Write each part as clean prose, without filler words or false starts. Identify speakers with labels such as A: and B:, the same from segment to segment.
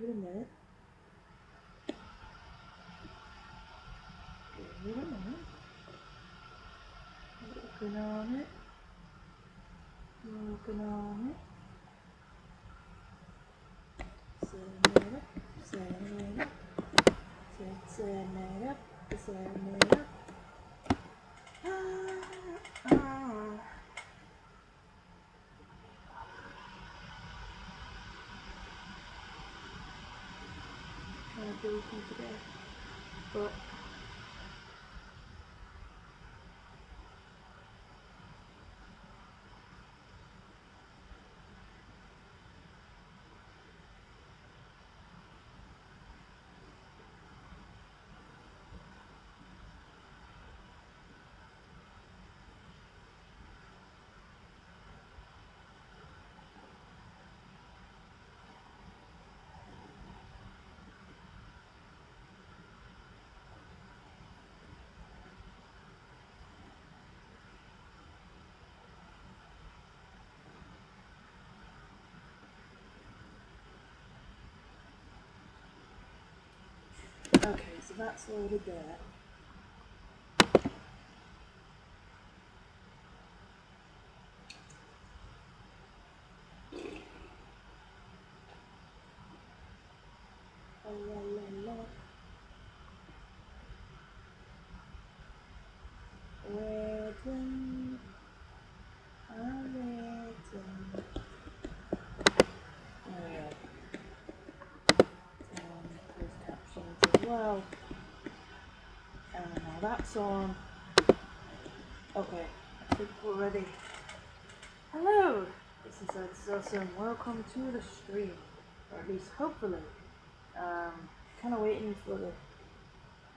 A: Give it a minute. Give it a minute. Working on it. Working on it. Setting it up. Setting it up. Setting it up. Setting it up. Trying to do something today, but okay, so that's loaded there. Waiting, I'm waiting. Oh yeah. Closed captions as well. And now that's on. Okay, I think we're ready. Hello! This is awesome. Welcome to the stream. Or at least hopefully. Kind of waiting for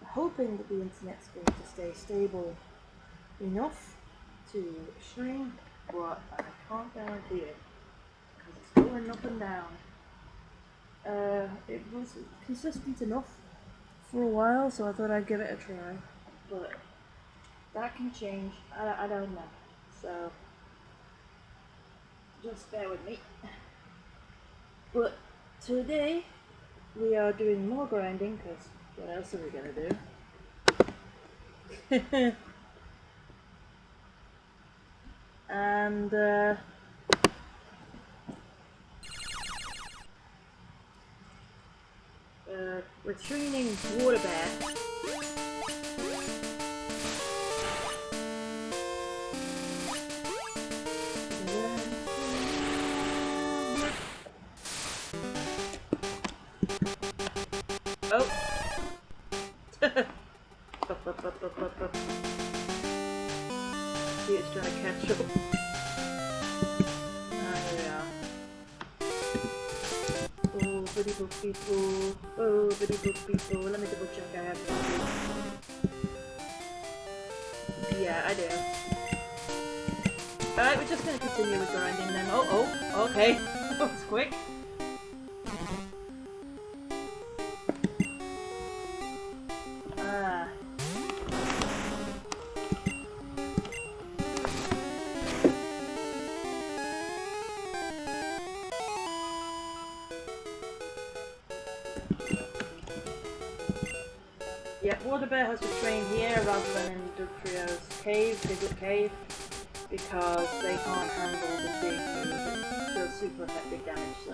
A: hoping that the internet's going to stay stable enough to stream, but I can't guarantee it because it's going up and down. It was consistent enough for a while, so I thought I'd give it a try, but that can change. I don't know, so just bear with me. But today we are doing more grinding because what else are we gonna do? And we're training Water Bear. Oh! See, it's trying to catch up. Bitty book people. Oh, bitty book people. Let me double check I have it. Yeah, I do. Alright, we're just gonna continue with grinding then. Oh, okay. That was quick. Yeah, Water Bear has to train here rather than in Ductrio's cave, Biglet Cave, because they can't handle the big moves. It does super effective damage, so...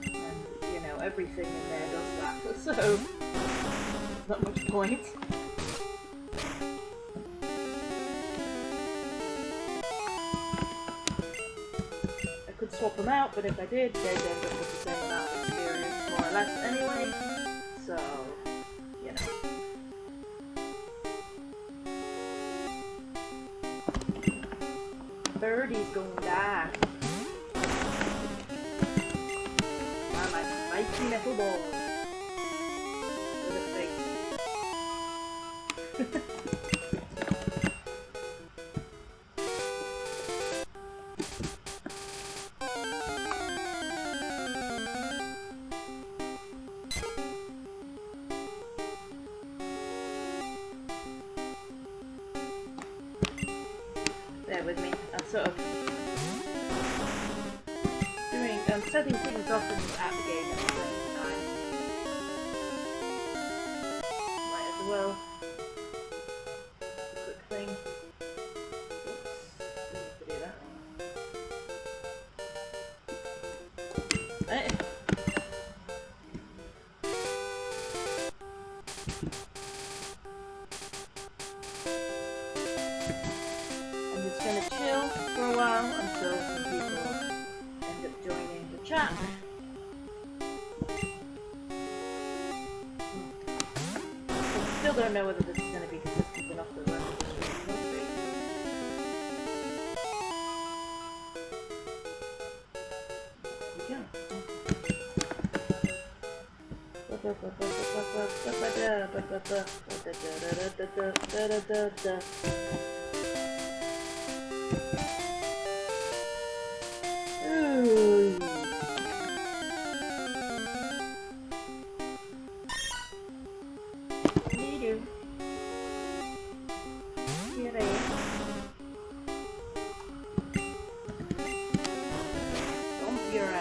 A: And, you know, everything in there does that, so... There's not much point. I could swap them out, but if I did, they'd end up with the same amount of experience, more or less, anyway, so... Birdie's going to die. Ah, my spiky metal balls. What a thing. Bear with me. I'm sort of setting things off at the game. well. Quick thing. Oops, didn't have to do that. Hey. I'm just gonna chill for a while until some people end up joining the chat. Still don't know whether this is going to be consistent enough to run the stream. Ooh. Here I am. Dump your ass.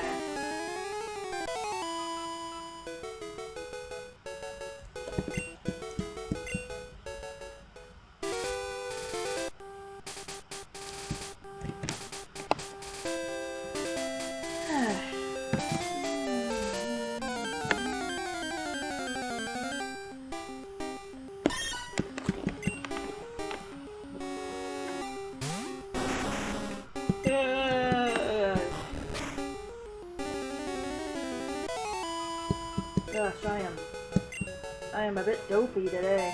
A: Gosh, I am a bit dopey today.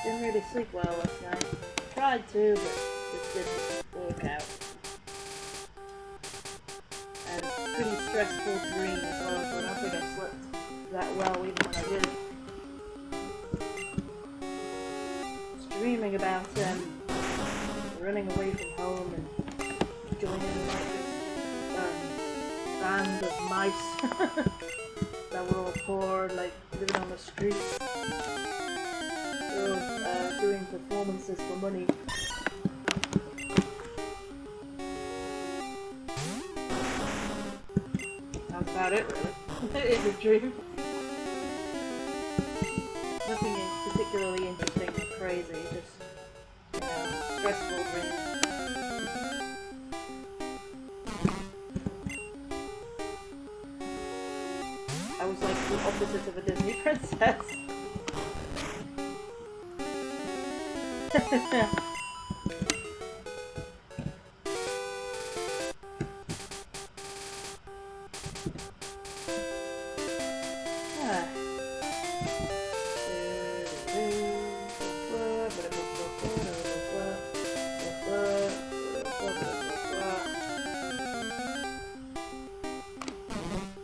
A: Didn't really sleep well last night. Tried to, but just didn't work out. And pretty stressful dream as well, so I don't think I slept that well even when I did. Just dreaming about running away from home and joining like this band of mice. That were all poor, like living on the streets, doing performances for money. That's about it, really. It's a dream. Nothing particularly interesting or crazy, just, you know, stressful dream. I was like the opposite of a Disney princess.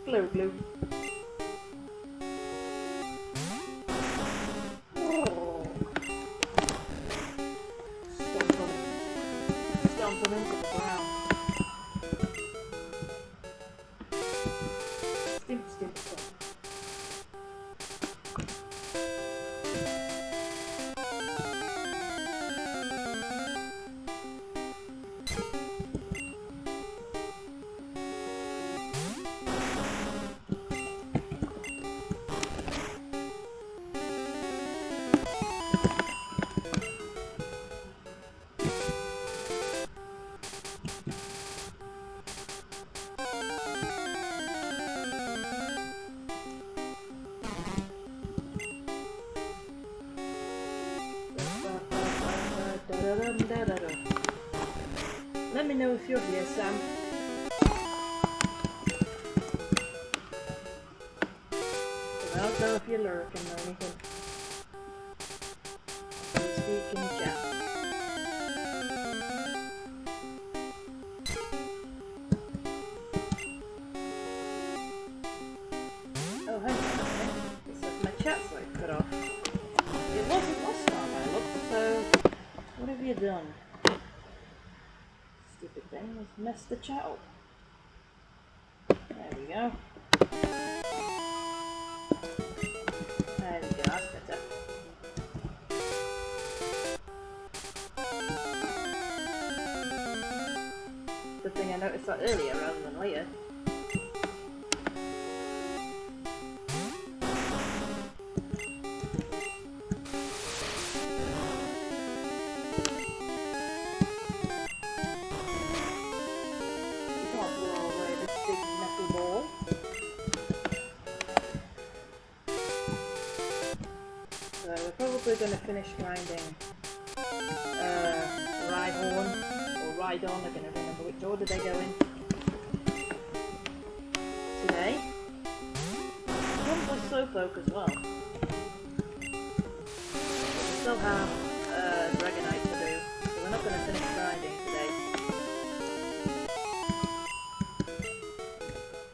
A: Glue, glue. Stomp them into the ground. Stimp, stimp, stomp. Let me know if you're here, Sam. I don't know if you're lurking or anything. Please speak in the chat. Oh, hang on a minute. Looks like my chat's like cut off. It wasn't last time I looked, so what have you done? Stupid thing, let's mess the chat up. There we go. There we go, that's better. Good thing I noticed that earlier rather than later. also going to finish grinding Rhyhorn or Rhydon, I don't remember which order they go in, today. Probably Slowpoke as well. We still have Dragonite to do, so we're not going to finish grinding today.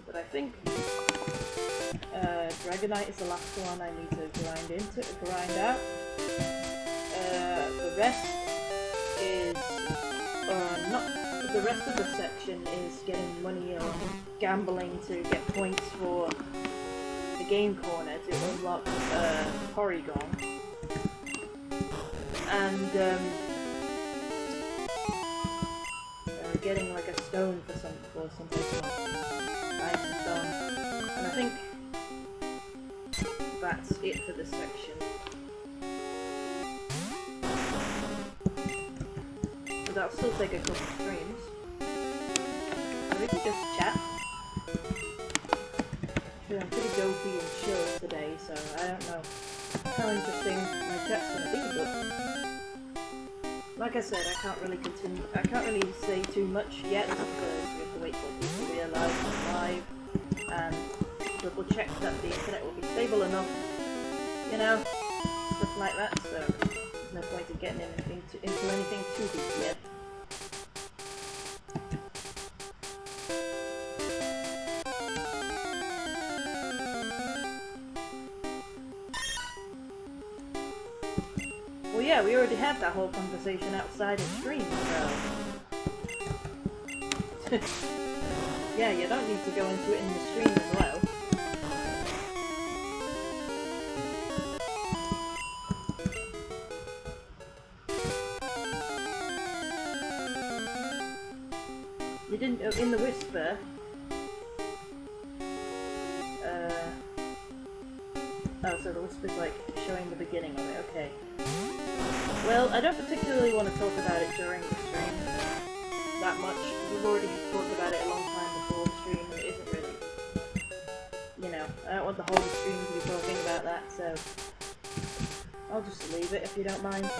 A: But I think Dragonite is the last one I need to grind out. The rest is the rest of the section is getting money or gambling to get points for the game corner to unlock Porygon, and getting like a stone for some Pokemon, buying some stones, and I think that's it for this section. But that'll still take a couple of streams. So we can just chat. I'm pretty dopey and chill today, so I don't know how interesting my chat's gonna be, but like I said, I can't really say too much yet because we have to wait till people realise I'm live and double check that the internet will be stable enough, you know, stuff like that, so there's no point in getting into anything too deep yet. Well yeah, we already had that whole conversation outside of stream, so... yeah, you don't need to go into it in the stream as well. You didn't, in the Whisper, oh, so the Whisper's like showing the beginning of it, okay. Well, I don't particularly want to talk about it during the stream that much. We've already talked about it a long time before the stream, and it isn't really, you know, I don't want the whole stream to be talking about that, so I'll just leave it if you don't mind.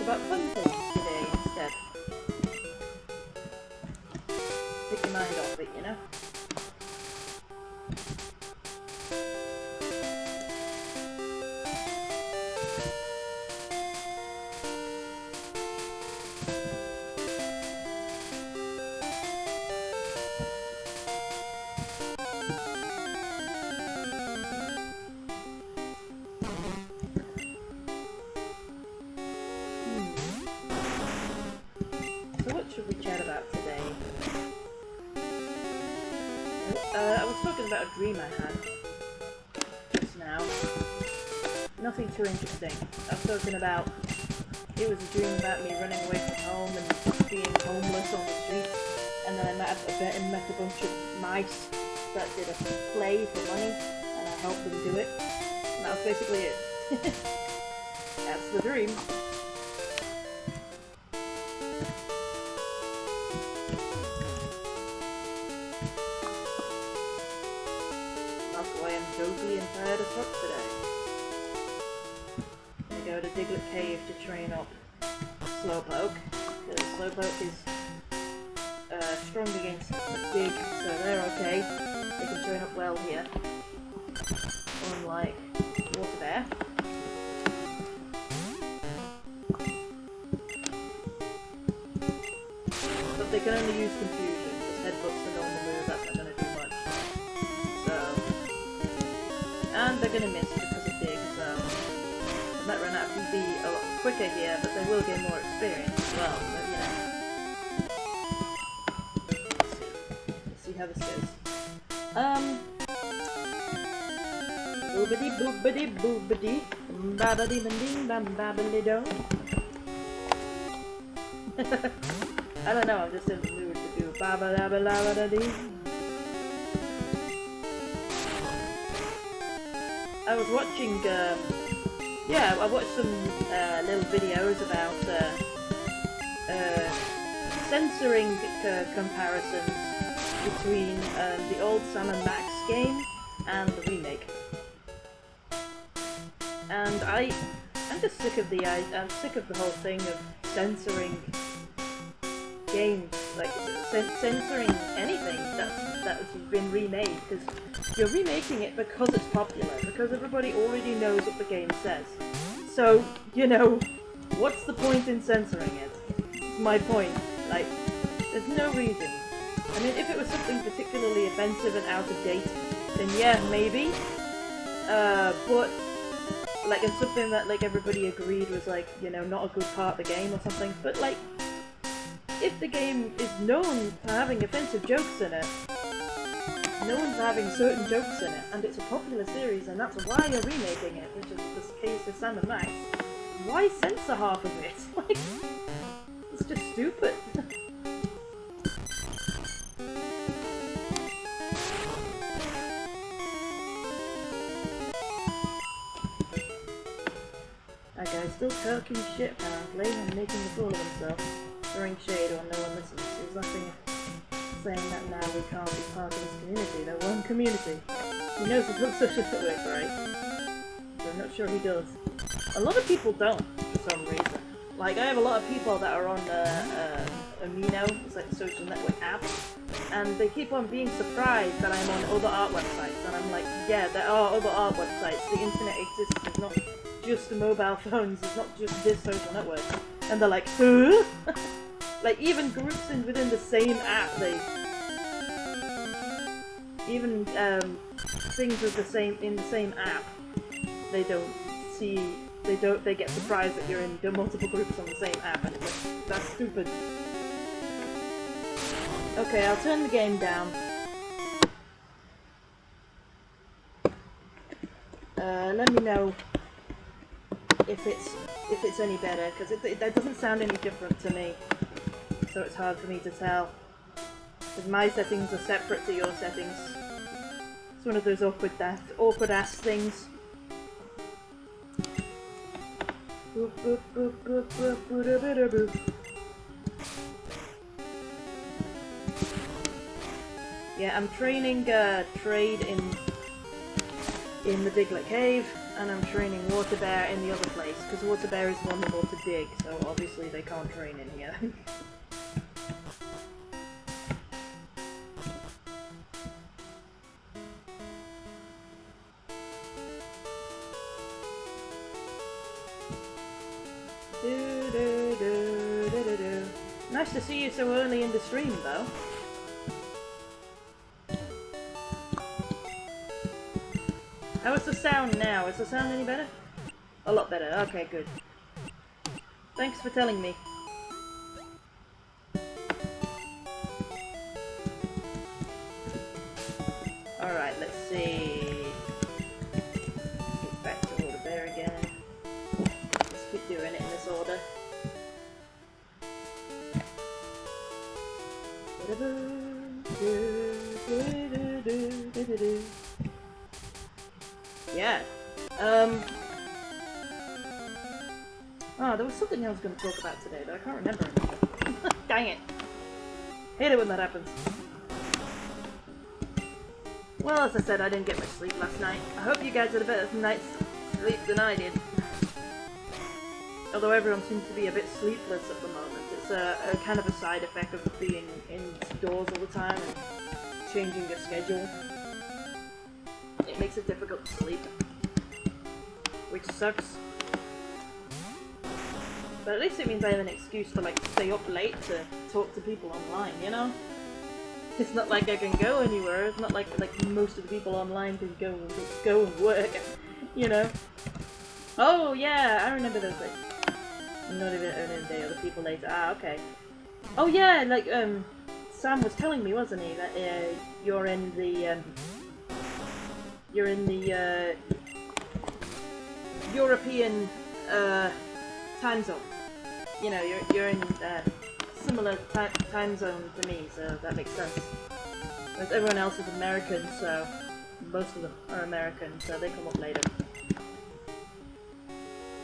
A: About fun things today instead. Take your mind off it, you know? Should we chat about today? I was talking about a dream I had just now. Nothing too interesting. I was talking about, it was a dream about me running away from home and being homeless on the street, and then I met a bunch of mice that did a play for money, and I helped them do it. And that was basically it. That's the dream. Dopey and tired as fuck today. I'm gonna go to Diglett Cave to train up Slowpoke, because Slowpoke is strong against Dig, so they're okay. They can train up well here. Unlike Water Bear. But they can only use Confusion, because Headbutt's the normal move, that's not gonna do much. And they're gonna miss because of Dig, so they might run out of PP a lot quicker here, but they will gain more experience as well, so you know. Let's see how this goes. Boobity boobity boobity, babadi banding bam babily do. I don't know, I'm just in the mood to do babadabadabadee. I was watching yeah, I watched some little videos about censoring comparisons between the old Sam and Max game and the remake. And I'm just sick of I'm sick of the whole thing of censoring games, like censoring anything that's been remade, because you're remaking it because it's popular, because everybody already knows what the game says. So, you know, what's the point in censoring it? It's my point. Like, there's no reason. I mean, if it was something particularly offensive and out of date, then yeah, maybe. But like, and something that like everybody agreed was like, you know, not a good part of the game or something. But like, if the game is known for having offensive jokes in it, known for having certain jokes in it, and it's a popular series, and that's why you're remaking it, which is the case with Sam and Max, why censor half of it? Like, it's just stupid. That guy's still talking shit apparently and making a fool of himself, throwing shade when no one listens. There's nothing saying that now we can't be part of this community. They're one community. He knows his little social network, right? But I'm not sure he does. A lot of people don't, for some reason. Like, I have a lot of people that are on Amino, it's like the social network app, and they keep on being surprised that I'm on other art websites, and I'm like, yeah, there are other art websites. The internet exists. It's not just the mobile phones. It's not just this social network. And they're like, huh? Like, even groups within the same app, even things with in the same app, they get surprised that you're in multiple groups on the same app, and it's like, that's stupid. Okay, I'll turn the game down. Let me know if it's any better, because that doesn't sound any different to me, so it's hard for me to tell. Because my settings are separate to your settings. It's one of those awkward ass things. Boop, boop, boop, boop, boop, boop, boop, boop. Yeah, I'm training Trade in the Diglet Cave, and I'm training Water Bear in the other place, because Water Bear is vulnerable to dig, so obviously they can't train in here. Nice to see you so early in the stream, though. How is the sound now? Is the sound any better? A lot better. Okay, good. Thanks for telling me. Alright, let's see. Get back to Water Bear again. Let's keep doing it in this order. Yeah. Oh, there was something I was going to talk about today, but I can't remember anymore. Dang it. Hate it when that happens. Well, as I said, I didn't get much sleep last night. I hope you guys had a better night's sleep than I did. Although everyone seems to be a bit sleepless at the moment. It's a kind of a side effect of being indoors all the time and changing your schedule. It makes it difficult to sleep, which sucks. But at least it means I have an excuse to like stay up late to talk to people online, you know? It's not like I can go anywhere. It's not like most of the people online can go and work, you know? Oh yeah, I remember those days. I'm not even earning a day, other people later. Ah, okay. Oh yeah, like Sam was telling me, wasn't he, that you're in the European time zone. You know, you're in similar time zone to me, so that makes sense. Whereas everyone else is American, so most of them are American, so they come up later.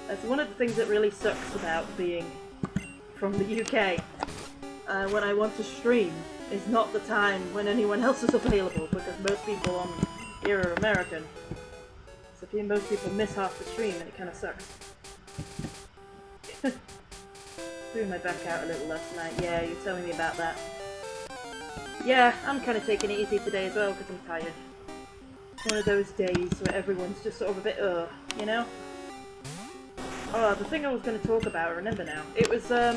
A: That's one of the things that really sucks about being from the UK. When I want to stream is not the time when anyone else is available, because most people on here are American. So most people miss half the stream and it kind of sucks. Threw my back out a little last night. Yeah, you're telling me about that. Yeah, I'm kind of taking it easy today as well because I'm tired. One of those days where everyone's just sort of a bit, you know? Oh, the thing I was going to talk about, I remember now. It was, I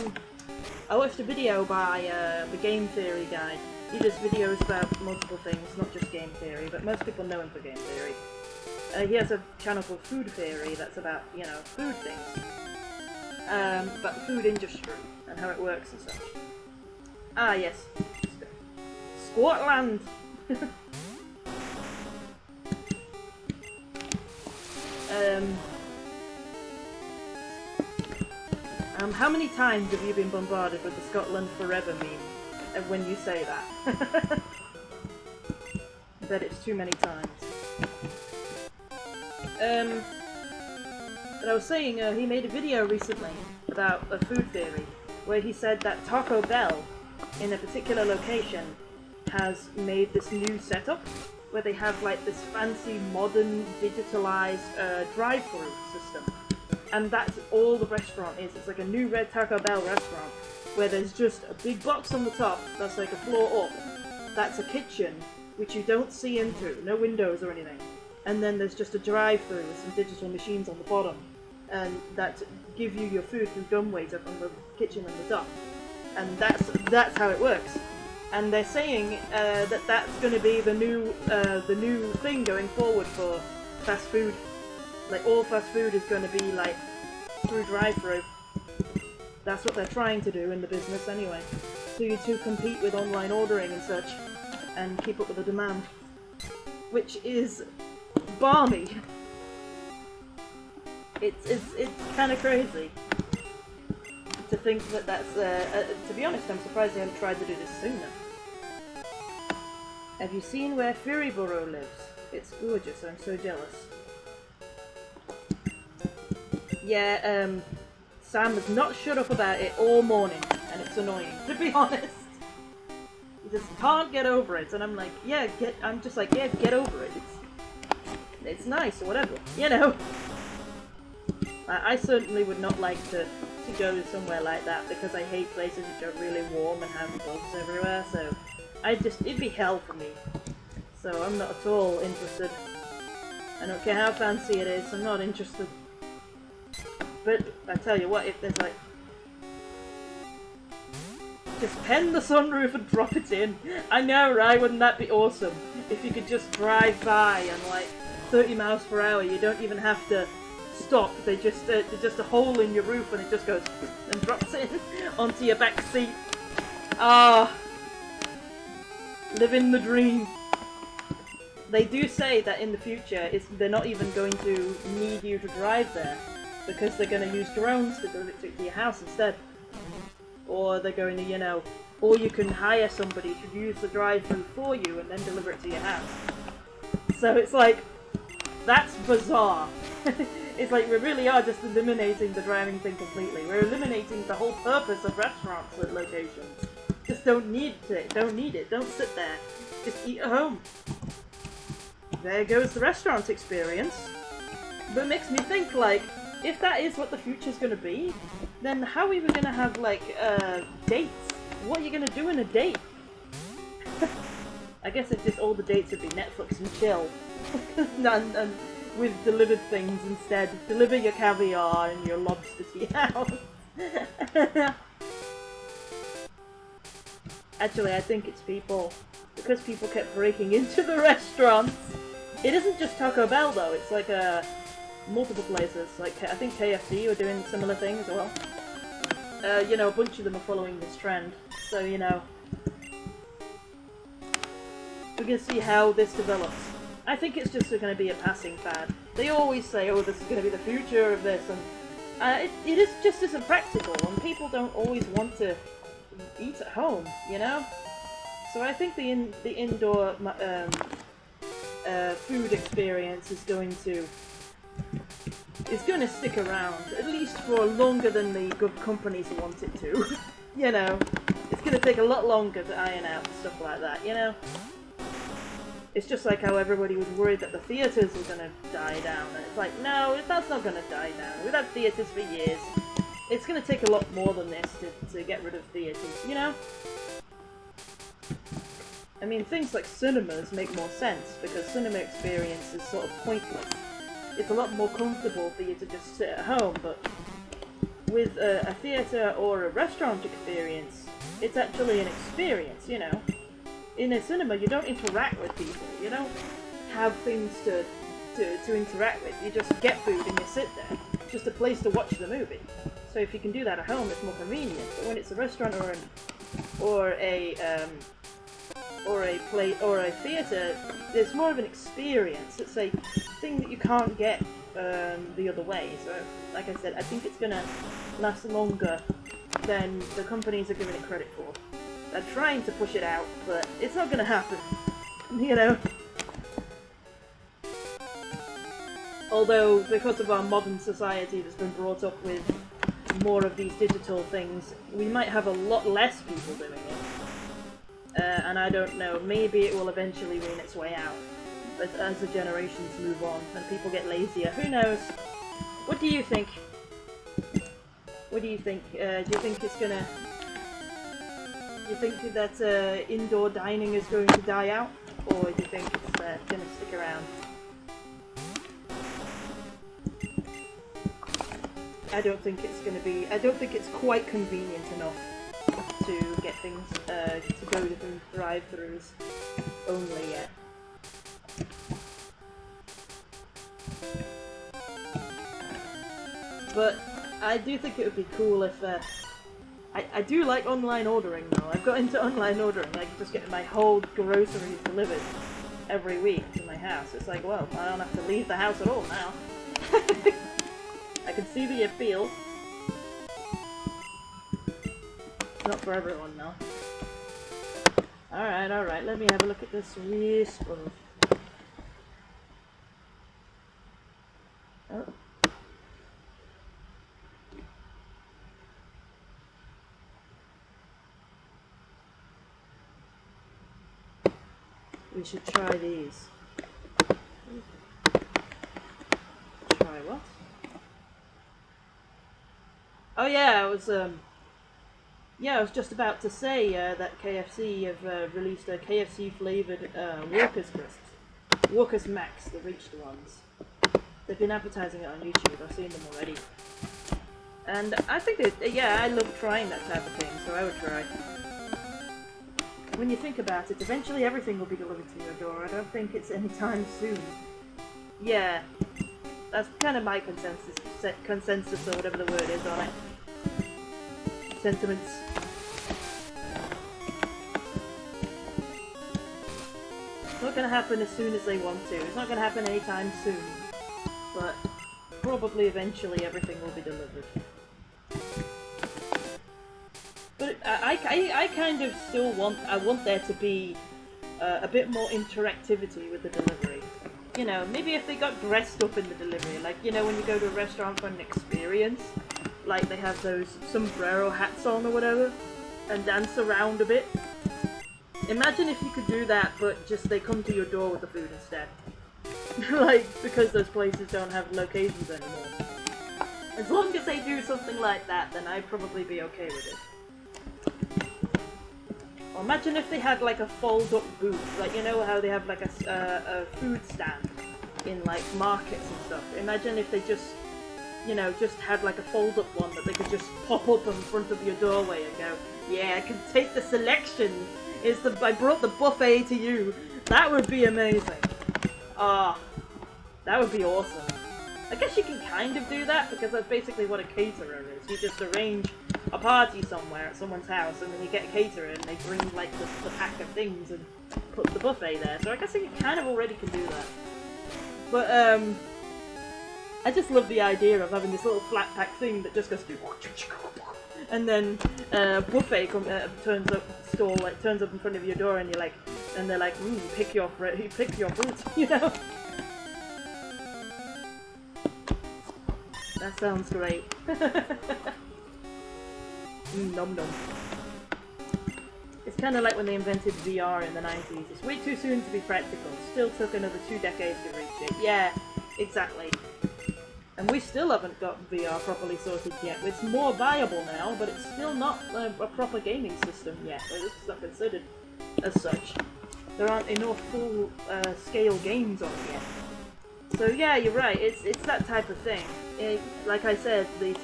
A: watched a video by the Game Theory guy. He does videos about multiple things, not just game theory, but most people know him for game theory. He has a channel called Food Theory that's about, you know, food things. About the food industry and how it works and such. Ah, yes. Scotland! How many times have you been bombarded with the Scotland Forever meme when you say that? I bet it's too many times. But I was saying, he made a video recently about a food theory, where he said that Taco Bell, in a particular location, has made this new setup, where they have like this fancy, modern, digitalized drive-thru system. And that's all the restaurant is. It's like a new red Taco Bell restaurant, where there's just a big box on the top, that's like a floor up. That's a kitchen, which you don't see into, no windows or anything. And then there's just a drive-thru with some digital machines on the bottom, and that give you your food through dumbwaiter from the kitchen and the dock. And that's how it works. And they're saying that that's going to be the new thing going forward for fast food. Like all fast food is going to be like through drive-thru. That's what they're trying to do in the business anyway. To compete with online ordering and such, and keep up with the demand, which is balmy. It's kind of crazy to think that that's. To be honest, I'm surprised they haven't tried to do this sooner. Have you seen where Furyborough lives? It's gorgeous. I'm so jealous. Yeah, Sam has not shut up about it all morning, and it's annoying, to be honest. He just can't get over it, and I'm like, yeah, I'm just like, yeah, get over it. It's nice or whatever, you know. I certainly would not like to go somewhere like that because I hate places which are really warm and have bugs everywhere. So it'd be hell for me. So I'm not at all interested. I don't care how fancy it is. I'm not interested. But I tell you what, if there's like, just pen the sunroof and drop it in. I know, right? Wouldn't that be awesome? If you could just drive by and like 30 miles per hour, you don't even have to stop. They just there's just a hole in your roof and it just goes and drops in onto your back seat. Ah, living the dream. They do say that in the future they're not even going to need you to drive there, because they're going to use drones to deliver it to your house instead. Or they're going to, you know, or you can hire somebody to use the drive-thru for you and then deliver it to your house. So it's like, that's bizarre. It's like we really are just eliminating the driving thing completely. We're eliminating the whole purpose of restaurants at locations. Just don't need it. Don't need it. Don't sit there. Just eat at home. There goes the restaurant experience. But it makes me think, like, if that is what the future's going to be, then how are we going to have, like, dates? What are you going to do in a date? I guess it's just all the dates would be Netflix and chill. and with delivered things instead. Deliver your caviar and your lobster to your house. Actually, I think it's people. Because people kept breaking into the restaurants. It isn't just Taco Bell, though. It's like, multiple places. Like, I think KFC are doing similar things as well. You know, a bunch of them are following this trend. So, you know, we're going to see how this develops. I think it's just going to be a passing fad. They always say, oh, this is going to be the future of this, and it is just isn't practical, and people don't always want to eat at home, you know? So I think the indoor food experience is going to is going to stick around, at least for longer than the good companies want it to. You know, it's going to take a lot longer to iron out stuff like that, you know? It's just like how everybody was worried that the theatres were going to die down, and it's like, no, that's not going to die down. We've had theatres for years. It's going to take a lot more than this to get rid of theatres, you know? I mean, things like cinemas make more sense, because cinema experience is sort of pointless. It's a lot more comfortable for you to just sit at home, but with a theatre or a restaurant experience, it's actually an experience, you know? In a cinema, you don't interact with people, you don't have things to interact with, you just get food and you sit there. It's just a place to watch the movie. So if you can do that at home, it's more convenient, but when it's a restaurant or a theatre, there's more of an experience. It's a thing that you can't get the other way. So, like I said, I think it's gonna last longer than the companies are giving it credit for. They're trying to push it out, but it's not gonna happen. You know? Although, because of our modern society that's been brought up with more of these digital things, we might have a lot less people doing it. And I don't know, maybe it will eventually wean its way out. But as the generations move on and people get lazier, who knows? What do you think? What do you think? Do you think it's gonna... Do you think that indoor dining is going to die out? Or do you think it's gonna stick around? I don't think it's gonna be... I don't think it's quite convenient enough to get things, to go to things drive-thrus only yet. But I do think it would be cool if, I do like online ordering though. I've got into online ordering. I can just get my whole groceries delivered every week to my house. It's like, well, I don't have to leave the house at all now. I can see the appeal. Not for everyone, though. Alright, let me have a look at this whisper. Oh. We should try these. Try what? Oh yeah, I was just about to say that KFC have released a KFC flavoured Walker's crisps. Walker's Max, the reached ones. They've been advertising it on YouTube, I've seen them already. And I think I love trying that type of thing, so I would try. When you think about it, eventually everything will be delivered to your door. I don't think it's anytime soon. Yeah, that's kind of my consensus or whatever the word is on it. Sentiments. It's not going to happen as soon as they want to. It's not going to happen anytime soon. But probably eventually everything will be delivered. But I kind of still want there to be a bit more interactivity with the delivery. You know, maybe if they got dressed up in the delivery, like, you know, when you go to a restaurant for an experience, like they have those sombrero hats on or whatever, and dance around a bit. Imagine if you could do that, but just they come to your door with the food instead. Like, because those places don't have locations anymore. As long as they do something like that, then I'd probably be okay with it. Or imagine if they had like a fold-up booth, like, you know how they have like a food stand in like markets and stuff. Imagine if they just, you know, just had like a fold-up one that they could just pop up in front of your doorway and go, yeah, I can take the selection. I brought the buffet to you. That would be amazing. Ah, that would be awesome. I guess you can kind of do that, because that's basically what a caterer is. You just arrange a party somewhere at someone's house, and then you get a caterer, and they bring like the pack of things and put the buffet there. So I guess you kind of already can do that. But I just love the idea of having this little flat pack thing that just goes, and then buffet turns up in front of your door, and you're like, and they're like, pick your fruit, you know. That sounds great. Nom nom. It's kind of like when they invented VR in the 90s. It's way too soon to be practical. Still took another 2 decades to reach it. Yeah, exactly. And we still haven't got VR properly sorted yet. It's more viable now, but it's still not a proper gaming system yet. It's not considered as such. There aren't enough full-scale games on it yet. So yeah, you're right. It's that type of thing. Like I said, the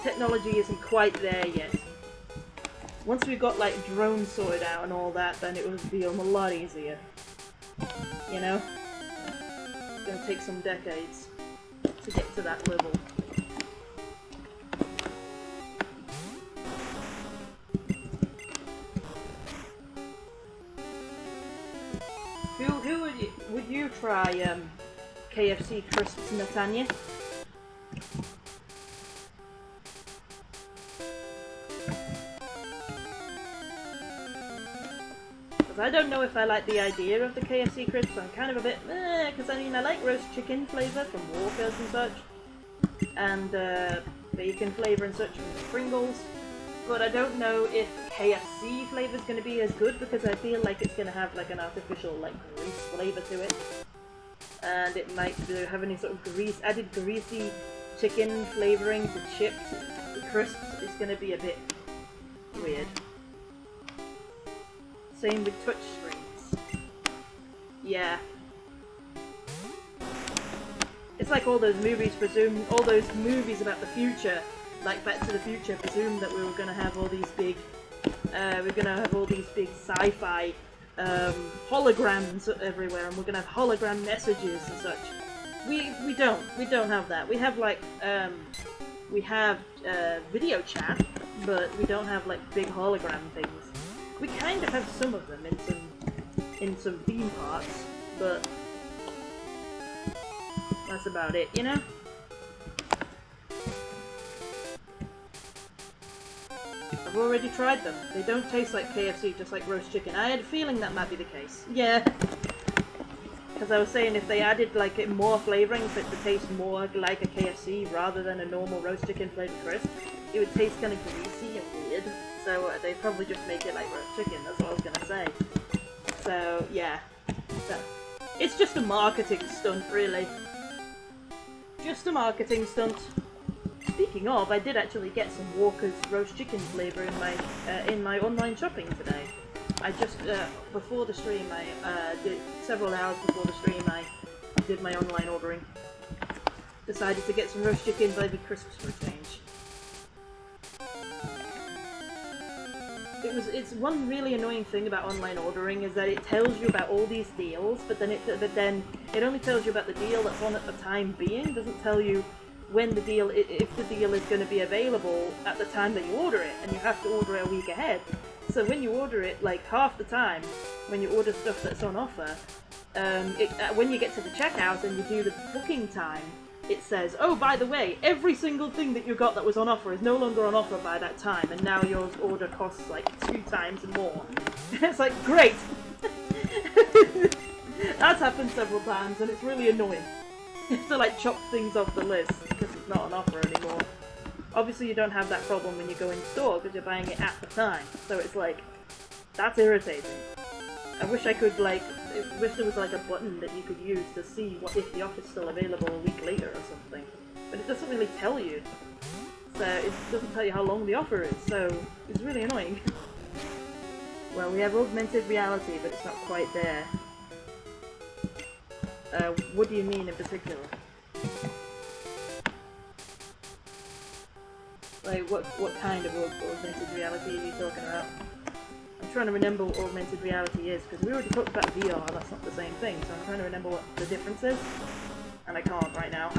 A: technology isn't quite there yet. Once we've got like drones sorted out and all that, then it would be a lot easier. You know? It's gonna take some decades to get to that level. Who would you try KFC crisps, Natanya? I don't know if I like the idea of the KFC crisps. I'm kind of a bit because I mean I like roast chicken flavour from Walkers and such, and bacon flavour and such from Pringles, but I don't know if KFC flavour is going to be as good because I feel like it's going to have like an artificial like grease flavour to it, and it might have any sort of added greasy chicken flavouring to chips. The crisps is going to be a bit weird. Same with touch screens. Yeah. It's like all those movies about the future, like Back to the Future, presumed that we were gonna have all these big, sci-fi holograms everywhere, and we're gonna have hologram messages and such. We don't have that. We have like video chat, but we don't have like big hologram things. We kind of have some of them in some theme parks, but that's about it, you know? I've already tried them. They don't taste like KFC, just like roast chicken. I had a feeling that might be the case. Yeah. Because I was saying if they added like more flavorings that would taste more like a KFC rather than a normal roast chicken flavored crisp, it would taste kind of greasy and weird. So they probably just make it like roast chicken, that's what I was gonna say. So yeah, it's just a marketing stunt really. Just a marketing stunt. Speaking of, I did actually get some Walker's roast chicken flavour in my online shopping today. I just, before the stream, I did several hours before the stream, I did my online ordering. Decided to get some roast chicken flavoured crisps for a change. It's one really annoying thing about online ordering is that it tells you about all these deals, but then it only tells you about the deal that's on at the time being. It doesn't tell you when the deal, if the deal is going to be available at the time that you order it, and you have to order it a week ahead. So when you order it, like half the time, when you order stuff that's on offer, when you get to the checkout and you do the booking time, it says, oh, by the way, every single thing that you got that was on offer is no longer on offer by that time, and now your order costs like 2 times more. It's like, great! That's happened several times, and it's really annoying. You have to like chop things off the list, because it's not on offer anymore. Obviously you don't have that problem when you go in store, because you're buying it at the time, so it's like, that's irritating. I wish I could like, I wish there was like a button that you could use to see if the offer's still available a week later or something. But it doesn't really tell you. So it doesn't tell you how long the offer is, so it's really annoying. Well, we have augmented reality, but it's not quite there. What do you mean in particular? Like, what kind of augmented reality are you talking about? I'm trying to remember what augmented reality is, because we already talked about VR, that's not the same thing, so I'm trying to remember what the difference is, and I can't right now.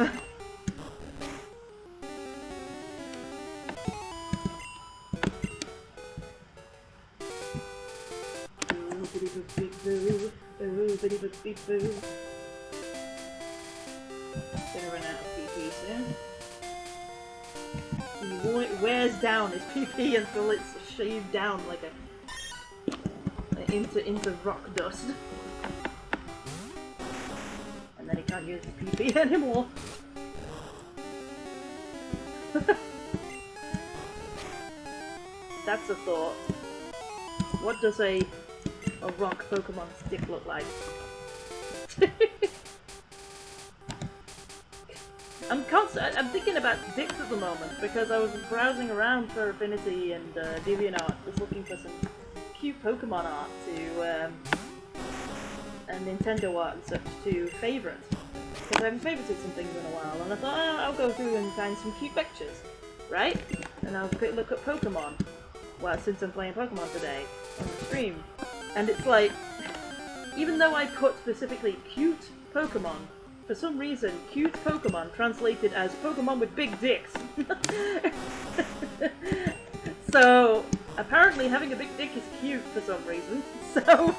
A: Gonna run out of PP soon. He wears down his PP until it's shaved down like a into rock dust, and then he can't use his PP anymore. That's a thought. What does a rock Pokemon's dick look like? I'm thinking about dicks at the moment because I was browsing around for Affinity and DeviantArt, just looking for some cute Pokemon art to and Nintendo art and such to favourite. Because I haven't favorited some things in a while, and I thought, oh, I'll go through and find some cute pictures, right? And I'll quick look at Pokemon. Well, since I'm playing Pokemon today on the stream, and it's like, even though I put specifically cute Pokemon, for some reason, cute Pokemon translated as Pokemon with big dicks. So, apparently having a big dick is cute for some reason. So,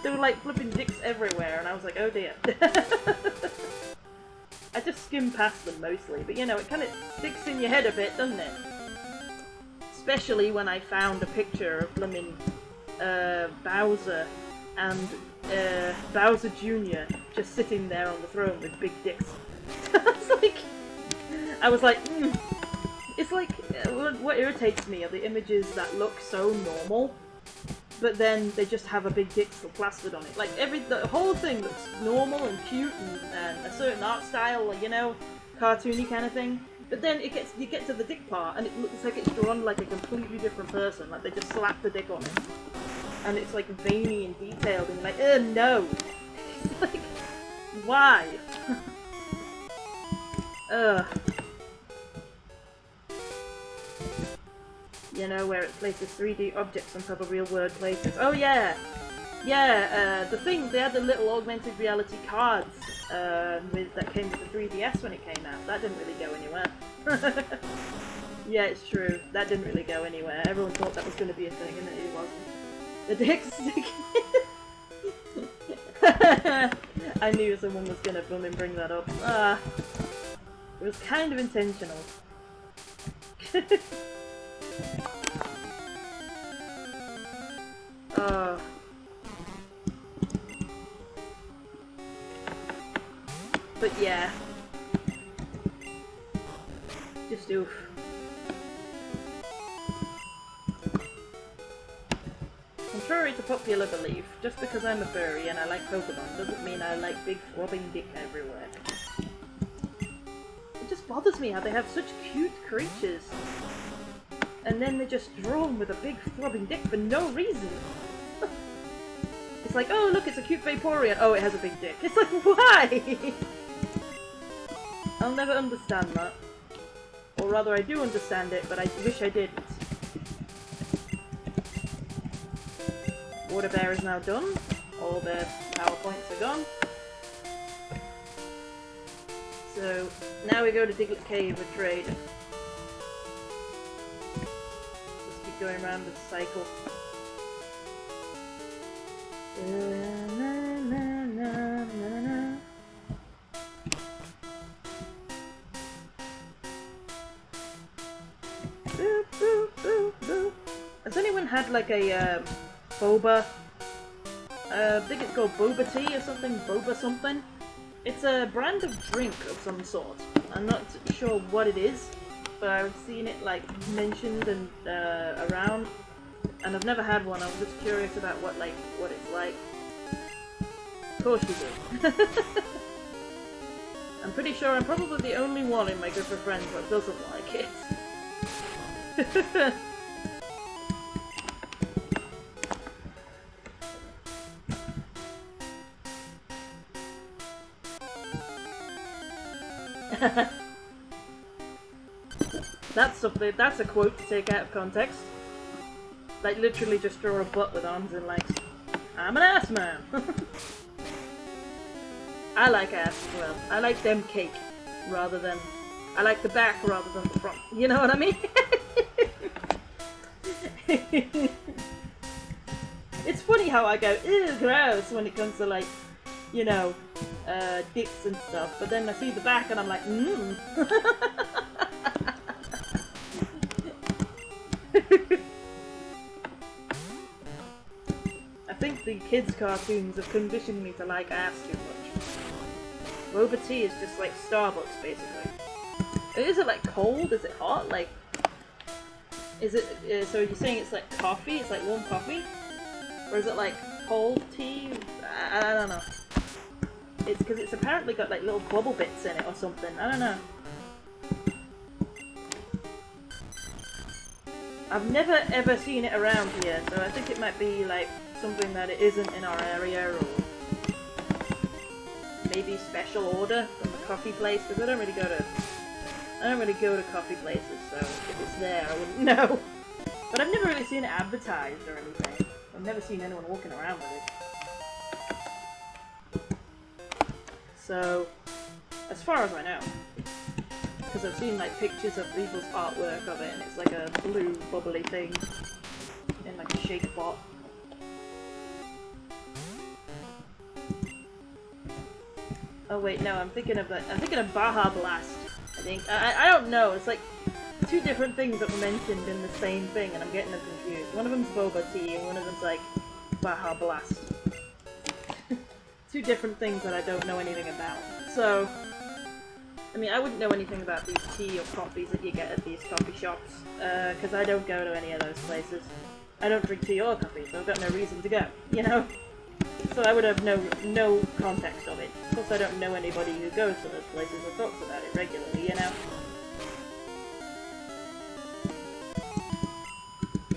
A: there were like flipping dicks everywhere, and I was like, oh dear. I just skimmed past them mostly, but you know, it kind of sticks in your head a bit, doesn't it? Especially when I found a picture of blooming Bowser and Bowser Jr. just sitting there on the throne with big dicks. I was like, It's like, what irritates me are the images that look so normal, but then they just have a big dick still plastered on it. Like, the whole thing looks normal and cute and a certain art style, you know, cartoony kind of thing. But then you get to the dick part, and it looks like it's drawn like a completely different person. Like they just slapped the dick on it, and it's like veiny and detailed, and you're like, no. It's like, why? You know, where it places 3D objects on top of real world places. Oh yeah! Yeah, the thing, they had the little augmented reality cards that came with the 3DS when it came out. That didn't really go anywhere. Yeah, it's true. That didn't really go anywhere. Everyone thought that was going to be a thing, and it wasn't. The dick stick. I knew someone was going to bring that up. It was kind of intentional. But yeah. Just oof. Contrary to popular belief, just because I'm a furry and I like Pokemon doesn't mean I like big throbbing dick everywhere. It just bothers me how they have such cute creatures, and then they just draw them with a big throbbing dick for no reason. It's like, oh look, it's a cute Vaporeon. Oh, it has a big dick. It's like, why? I'll never understand that. Or rather, I do understand it, but I wish I didn't. Water Bear is now done. All the PowerPoints are gone. So, now we go to Diglett Cave and trade. Just keep going around this cycle. Has anyone had like a boba? I think it's called boba tea or something, boba something. It's a brand of drink of some sort. I'm not sure what it is, but I've seen it like mentioned and around, and I've never had one. I was just curious about what it's like. Of course you do. I'm pretty sure I'm probably the only one in my group of friends that doesn't like it. That's a quote to take out of context. Like literally just draw a butt with arms and legs. I'm an ass man. I like ass as well. I like them cake rather than... I like the back rather than the front. You know what I mean? It's funny how I go, ew, gross, when it comes to like, you know, dicks and stuff. But then I see the back and I'm like, mmm. I think the kids' cartoons have conditioned me to like ass too much. Boba tea is just like Starbucks, basically. Is it like cold? Is it hot? Like, is it, so you're saying it's like coffee? It's like warm coffee? Or is it like cold tea? I don't know. It's because it's apparently got like little bubble bits in it or something. I don't know. I've never ever seen it around here, so I think it might be like something that it isn't in our area, or maybe special order from the coffee place, because I don't really go to coffee places, so if it's there I wouldn't know. But I've never really seen it advertised or anything. I've never seen anyone walking around with it. So, as far as I know, because I've seen like pictures of people's artwork of it, and it's like a blue bubbly thing in like a shake pot. Oh wait, no, I'm thinking of Baja Blast. I think I don't know. It's like two different things that were mentioned in the same thing, and I'm getting them confused. One of them's boba tea, and one of them's like Baja Blast. Two different things that I don't know anything about. So, I mean, I wouldn't know anything about these tea or coffees that you get at these coffee shops, because I don't go to any of those places. I don't drink tea or coffee, so I've got no reason to go, you know? So I would have no context of it. Plus I don't know anybody who goes to those places or talks about it regularly, you know?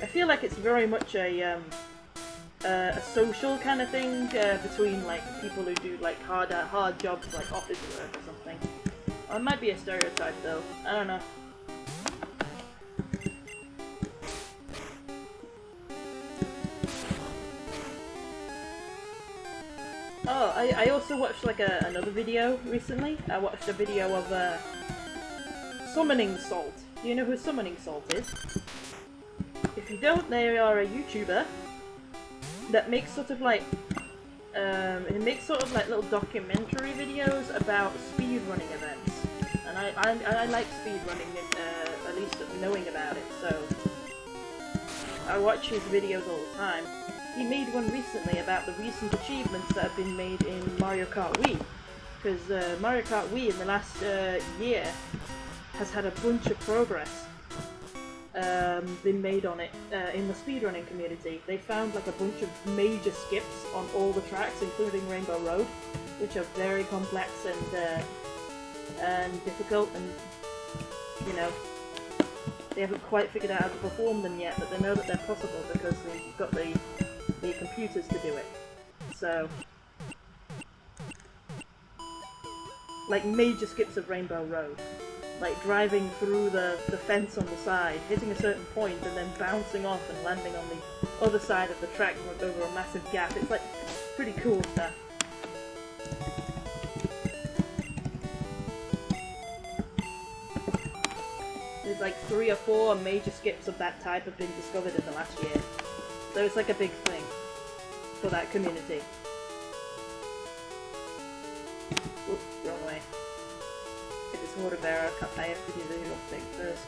A: I feel like it's very much a social kind of thing between like people who do like hard jobs like office work or something. Well, it might be a stereotype though. I don't know. Oh, I also watched like another video recently. I watched a video of Summoning Salt. Do you know who Summoning Salt is? If you don't, they are a YouTuber that makes sort of like little documentary videos about speedrunning events. And I like speedrunning, at least knowing about it, so I watch his videos all the time. He made one recently about the recent achievements that have been made in Mario Kart Wii, because Mario Kart Wii in the last year has had a bunch of progress been made on it in the speedrunning community. They found like a bunch of major skips on all the tracks, including Rainbow Road, which are very complex and difficult, and you know, they haven't quite figured out how to perform them yet, but they know that they're possible because they've got the computers to do it. So, like major skips of Rainbow Road, like driving through the fence on the side, hitting a certain point, and then bouncing off and landing on the other side of the track over a massive gap. It's like pretty cool stuff. There's like 3 or 4 major skips of that type have been discovered in the last year. So it's like a big thing for that community. Oops, wrong way. Get this water bearer, I have to do the little thing first.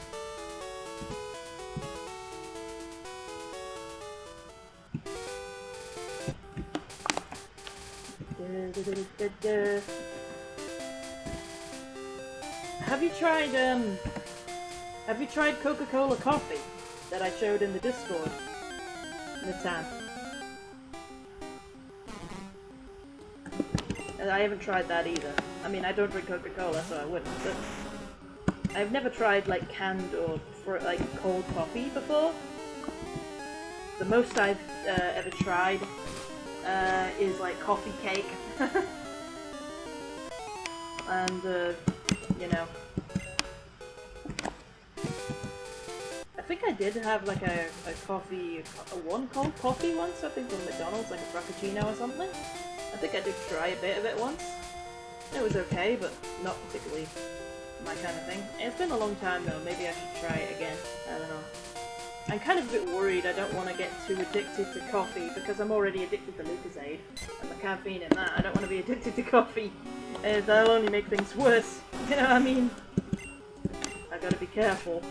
A: Have you tried Coca-Cola coffee that I showed in the Discord? Natan. I haven't tried that either. I mean, I don't drink Coca-Cola, so I wouldn't, but I've never tried like canned or cold coffee before. The most I've ever tried is like coffee cake. And you know, I think I did have like a one cold coffee once, I think from McDonald's, like a Frappuccino or something. I think I did try a bit of it once. It was okay, but not particularly my kind of thing. It's been a long time though, maybe I should try it again. I don't know. I'm kind of a bit worried I don't want to get too addicted to coffee, because I'm already addicted to Lucozade and the caffeine in that. I don't want to be addicted to coffee. That'll only make things worse. You know what I mean? I've got to be careful.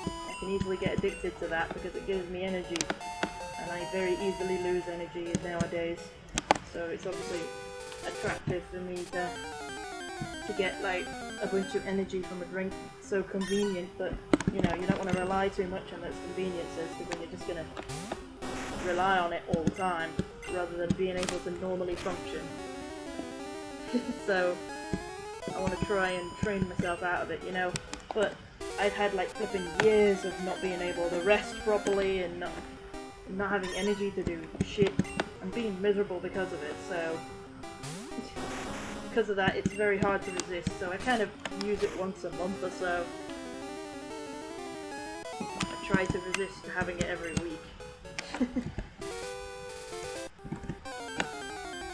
A: I can easily get addicted to that because it gives me energy. And I very easily lose energy nowadays. So it's obviously attractive for me to to get like a bunch of energy from a drink. So convenient, but you know, you don't want to rely too much on those conveniences, because then you're just gonna rely on it all the time rather than being able to normally function. So I want to try and train myself out of it, you know. But I've had like flipping years of not being able to rest properly and not having energy to do shit. I'm being miserable because of it, so because of that it's very hard to resist, so I kind of use it once a month or so. I try to resist having it every week.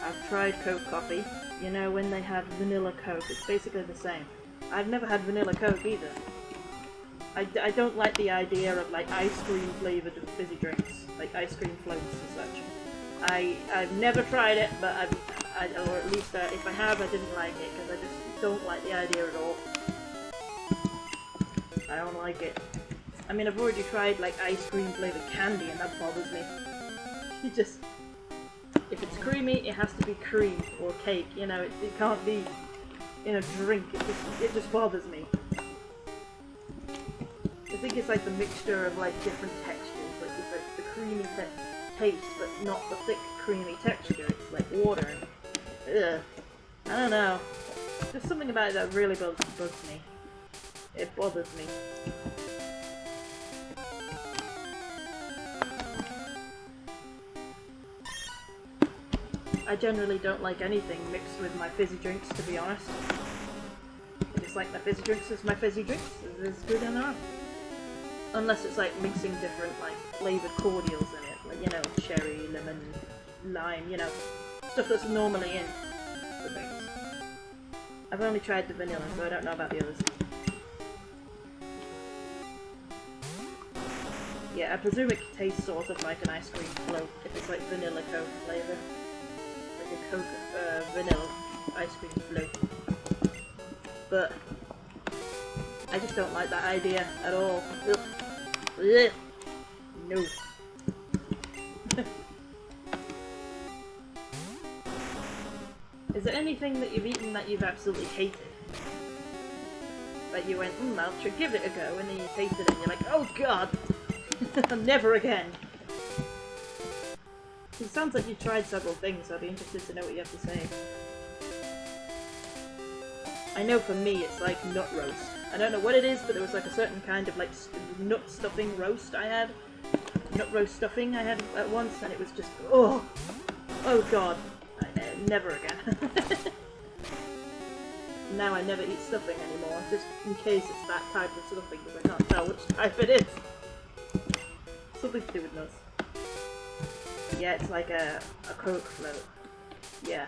A: I've tried Coke coffee, you know, when they have vanilla Coke, it's basically the same. I've never had vanilla Coke either. I don't like the idea of like ice cream flavoured fizzy drinks, like ice cream floats and such. I've never tried it, but or at least if I have, I didn't like it, because I just don't like the idea at all. I don't like it. I mean, I've already tried like ice cream flavoured candy, and that bothers me. If it's creamy, it has to be cream or cake, you know, it can't be in a drink, it just bothers me. I think it's like the mixture of like different textures, like it's like the creamy taste, but not the thick creamy texture, it's like water. Ugh. I don't know. There's something about it that really bugs me. It bothers me. I generally don't like anything mixed with my fizzy drinks, to be honest. I just like my fizzy drinks as my fizzy drinks. It's good enough. Unless it's like mixing different like flavoured cordials in it, like, you know, cherry, lemon, lime, you know, stuff that's normally in the things. I've only tried the vanilla, so I don't know about the others. Yeah, I presume it tastes sort of like an ice cream float if it's like vanilla Coke flavour. Like a Coke vanilla ice cream float. But I just don't like that idea at all. Ugh. Ugh. No. Is there anything that you've eaten that you've absolutely hated? Like you went, I'll give it a go, and then you tasted it and you're like, oh god! Never again! It sounds like you've tried several things, so I'd be interested to know what you have to say. I know for me it's like nut roast. I don't know what it is, but there was like a certain kind of like nut stuffing roast I had. Nut roast stuffing I had at once, and it was just, oh god. Never again. Now I never eat stuffing anymore, just in case it's that type of stuffing, because I can't tell which type it is. Something to do with nuts. Yeah, it's like a Coke float. Yeah.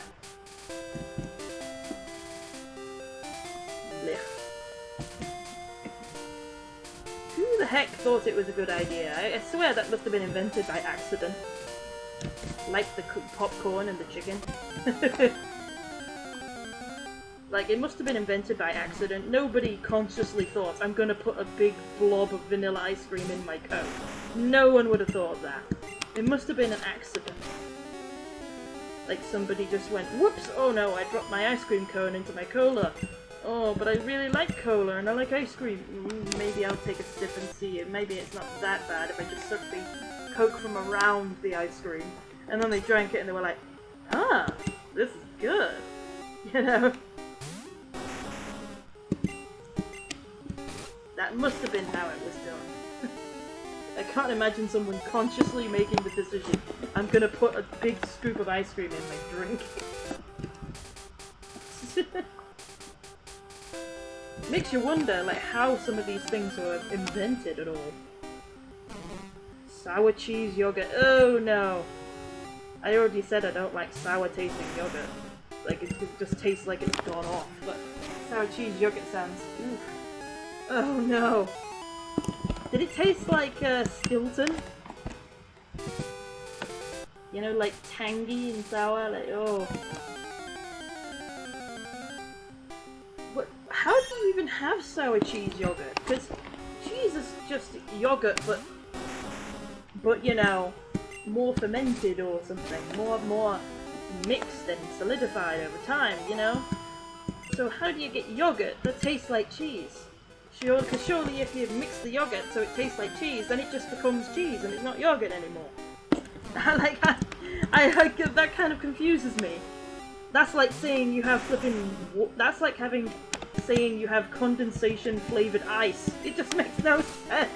A: Blech. Who the heck thought it was a good idea? I swear that must have been invented by accident. Like the popcorn and the chicken. Like, it must have been invented by accident. Nobody consciously thought, I'm gonna put a big blob of vanilla ice cream in my Coke. No one would have thought that. It must have been an accident. Like, somebody just went, whoops, oh no, I dropped my ice cream cone into my cola. Oh, but I really like cola and I like ice cream. Maybe I'll take a sip and see it. Maybe it's not that bad if I just suck the Coke from around the ice cream. And then they drank it and they were like, ah, this is good. You know? That must have been how it was done. I can't imagine someone consciously making the decision, I'm gonna put a big scoop of ice cream in my drink. Makes you wonder, like, how some of these things were invented at all. Sour cheese yogurt. Oh no! I already said I don't like sour tasting yogurt. Like, it just tastes like it's gone off. But sour cheese yogurt sounds... Oof. Oh no! Did it taste like Stilton? You know, like tangy and sour? Like, oh. What? How do you even have sour cheese yogurt? Because cheese is just yogurt, but you know, more fermented or something, more mixed and solidified over time, you know? So how do you get yogurt that tastes like cheese? Because surely if you mix the yogurt so it tastes like cheese, then it just becomes cheese and it's not yogurt anymore. I like that kind of confuses me. That's like saying you have flipping. That's like saying you have condensation flavored ice. It just makes no sense.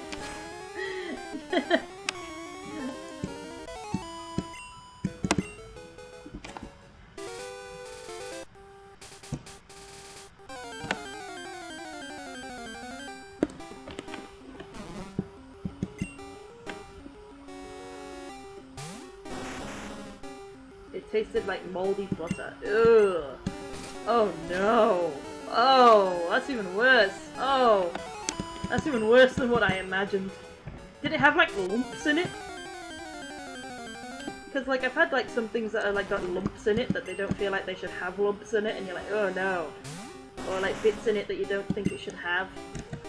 A: It tasted like moldy butter. Ugh. Oh no. Oh, that's even worse. Oh, that's even worse than what I imagined. Did it have like lumps in it? Because like I've had like some things that are like got lumps in it that they don't feel like they should have lumps in it, and you're like, oh no. Or like bits in it that you don't think it should have.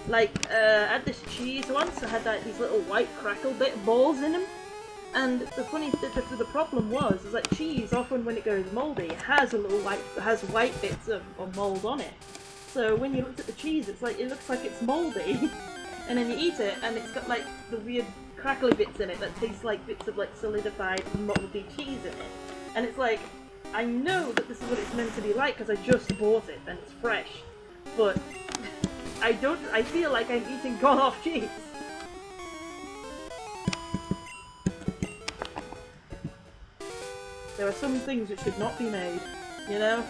A: Like I had this cheese once. I had like these little white crackle bit balls in them. And the problem was is that cheese often when it goes mouldy it has white bits of mould on it. So when you looked at the cheese, it looks like it's mouldy, and then you eat it and it's got like the weird crackly bits in it that taste like bits of like solidified mouldy cheese in it. And it's like, I know that this is what it's meant to be like because I just bought it and it's fresh, but I feel like I'm eating gone off cheese. There are some things that should not be made, you know?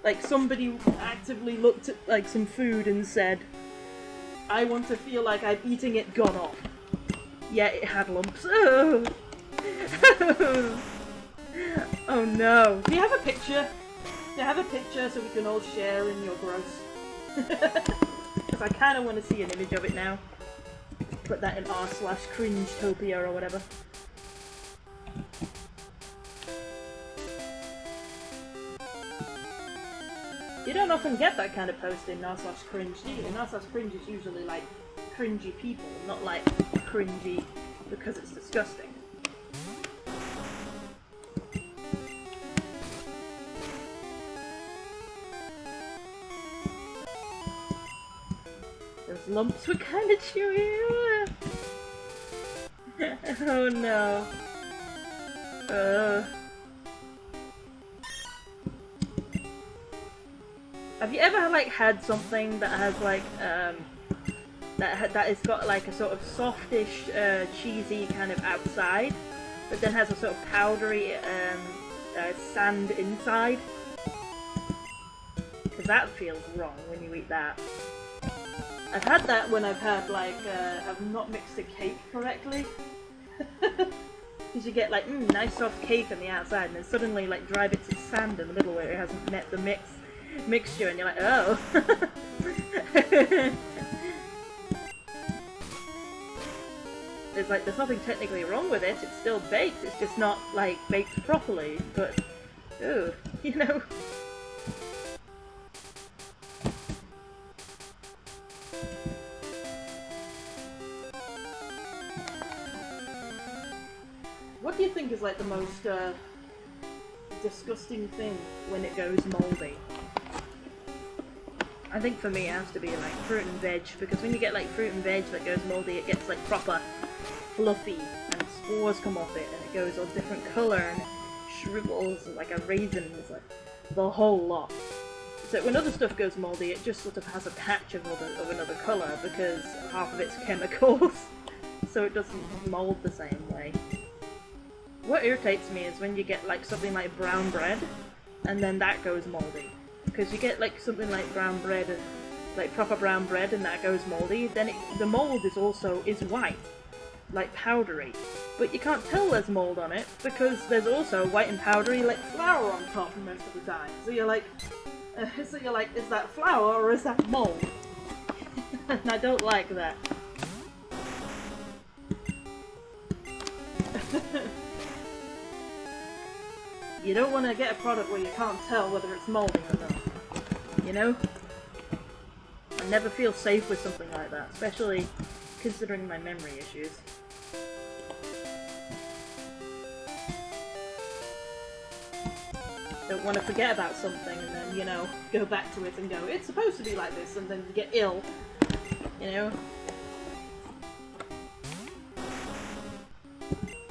A: Like somebody actively looked at like some food and said, I want to feel like I'm eating it gone off. Yeah, it had lumps. Oh, oh no. Do you have a picture? Do you have a picture so we can all share in your gross? Because I kind of want to see an image of it now. Put that in r/cringetopia or whatever. You don't often get that kind of post in r/cringe, do you? In r/cringe is usually like cringy people, not like cringy because it's disgusting. Those lumps were kind of chewy. Oh no. Have you ever like had something that has like that has got like a sort of softish, cheesy kind of outside, but then has a sort of powdery sand inside? Because that feels wrong when you eat that. I've had that when I've had like I've not mixed a cake correctly. Because you get like nice soft cake on the outside, and then suddenly like dry bits of sand in the middle where it hasn't met the mixture, and you're like, oh. There's nothing technically wrong with it. It's still baked. It's just not like baked properly. But, ooh, you know. What do you think is like the most disgusting thing when it goes mouldy? I think for me it has to be like fruit and veg, because when you get like fruit and veg that goes mouldy, it gets like proper fluffy and spores come off it and it goes all different colour and it shrivels like a raisin. It's like the whole lot. So when other stuff goes mouldy, it just sort of has a patch of another colour because half of it's chemicals, so it doesn't mould the same way. What irritates me is when you get like something like brown bread and then that goes mouldy. Because you get like something like brown bread, like proper brown bread, and that goes mouldy, then the mould is white, like powdery. But you can't tell there's mould on it because there's also white and powdery like flour on top most of the time. So you're like, is that flour or is that mould? And I don't like that. You don't want to get a product where you can't tell whether it's molding or not. You know? I never feel safe with something like that, especially considering my memory issues. don't want to forget about something and then, you know, go back to it and go, it's supposed to be like this, and then get ill, you know?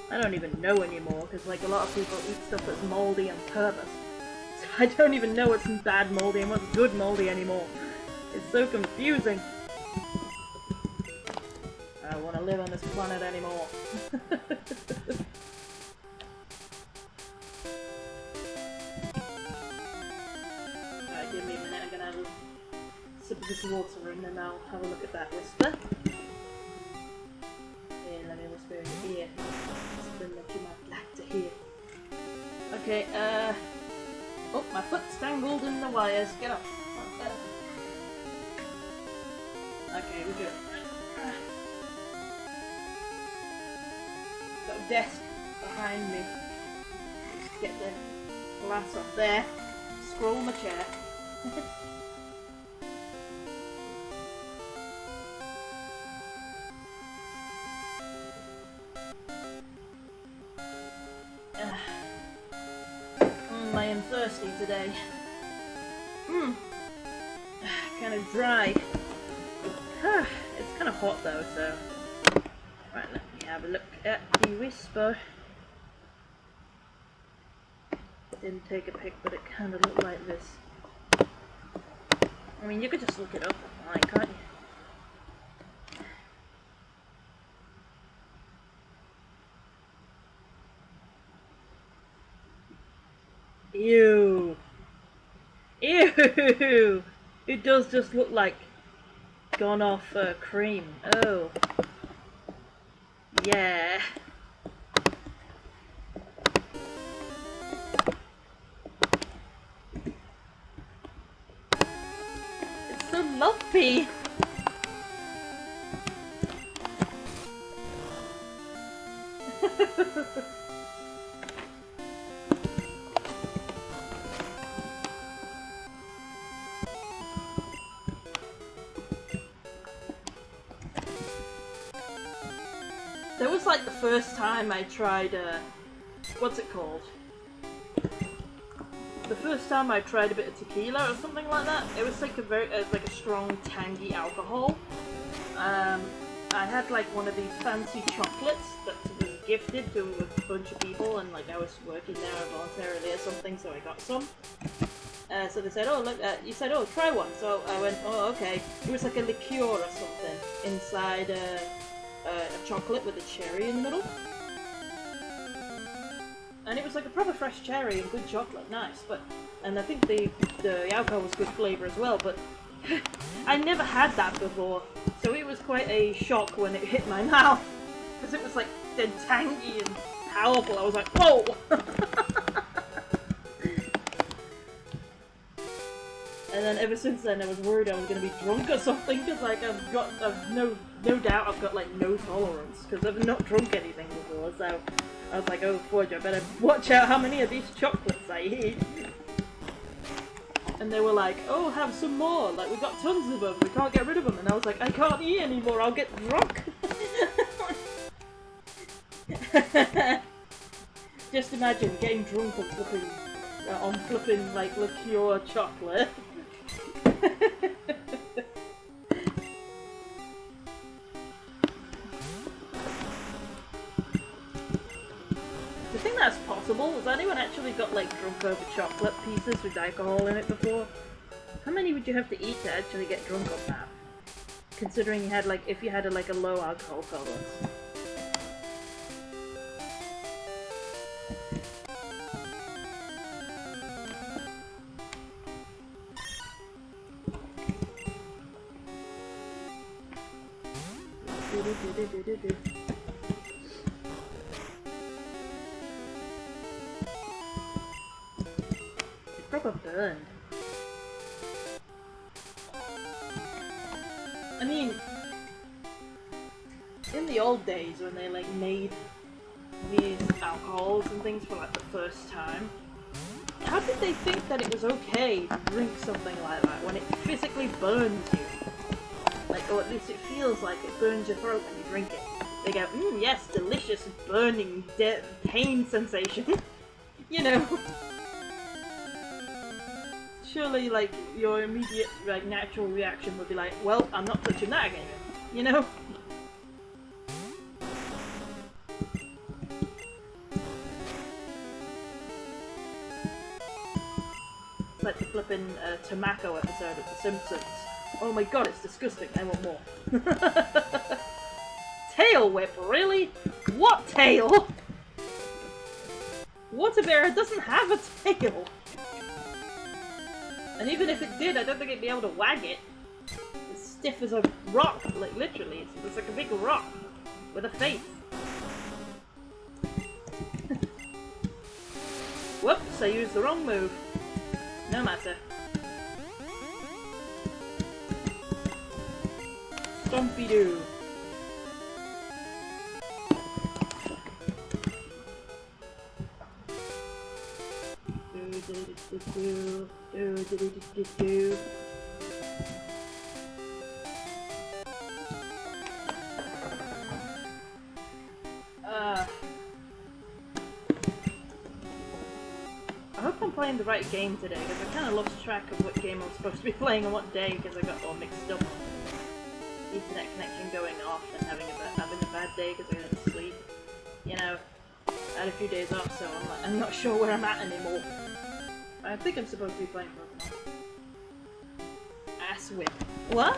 A: I don't even know anymore, because like a lot of people eat stuff that's mouldy on purpose. So I don't even know what's bad mouldy and what's good mouldy anymore. It's so confusing. I don't want to live on this planet anymore. Alright, give me a minute, I'm gonna have a sip of this water and then I'll have a look at that whisper. Here, let me whisper in your ear. Something that you might like to hear. Okay, oh, my foot's tangled in the wires. Get up. Okay, we're good. Got a desk behind me. Just get the glass up there. Scroll my chair. I am thirsty today. Kind of dry. It's kind of hot though, so... Right, let me have a look at the whisper. Didn't take a pic, but it kind of looked like this. I mean, you could just look it up online, can't you? Ew! Ew! It does just look like gone off cream. Oh. Yeah. It's so lumpy! That was like the first time I tried, what's it called? The first time I tried a bit of tequila or something like that. It was like a very, like a strong, tangy alcohol. I had like one of these fancy chocolates that was gifted to a bunch of people, and like I was working there voluntarily or something, so I got some. So they said, oh look, you said, oh try one. So I went, oh okay. It was like a liqueur or something inside a chocolate with a cherry in the middle. And it was like a proper fresh cherry and good chocolate, nice. And I think the alcohol was good flavour as well, but I never had that before. So it was quite a shock when it hit my mouth. Because it was like dead tangy and powerful. I was like, whoa! And then ever since then I was worried I was going to be drunk or something, because like I've no doubt I've got like no tolerance, because I've not drunk anything before, so I was like, oh fudge, I better watch out how many of these chocolates I eat. And they were like, oh have some more, like we've got tons of them, we can't get rid of them, and I was like, I can't eat anymore, I'll get drunk. Just imagine getting drunk on flipping like liqueur chocolate. Do you think that's possible? Has anyone actually got like drunk over chocolate pieces with alcohol in it before? How many would you have to eat to actually get drunk on that? Considering you had like, if you had a low alcohol tolerance. It's proper burned. I mean, in the old days when they like made these alcohols and things for like the first time, how did they think that it was okay to drink something like that when it physically burns you? Like, or at least it feels like it burns your throat when you drink it. They go, yes, delicious, burning, pain sensation. You know. surely, like, your immediate, like, natural reaction would be like, well, I'm not touching that again, you know? Like the flippin' Tomako episode of The Simpsons. Oh my god, it's disgusting. I want more. Tail whip, really? What tail? Water Bear doesn't have a tail. And even if it did, I don't think it'd be able to wag it. It's stiff as a rock, like literally. It's like a big rock with a face. Whoops, I used the wrong move. No matter. Stompy doo. I hope I'm playing the right game today, because I kind of lost track of what game I was supposed to be playing on what day, because I got all mixed up. Internet connection going off and having a bad day because I didn't sleep. You know, I had a few days off, so I'm not sure where I'm at anymore. I think I'm supposed to be playing Pokemon. Ass whip. What?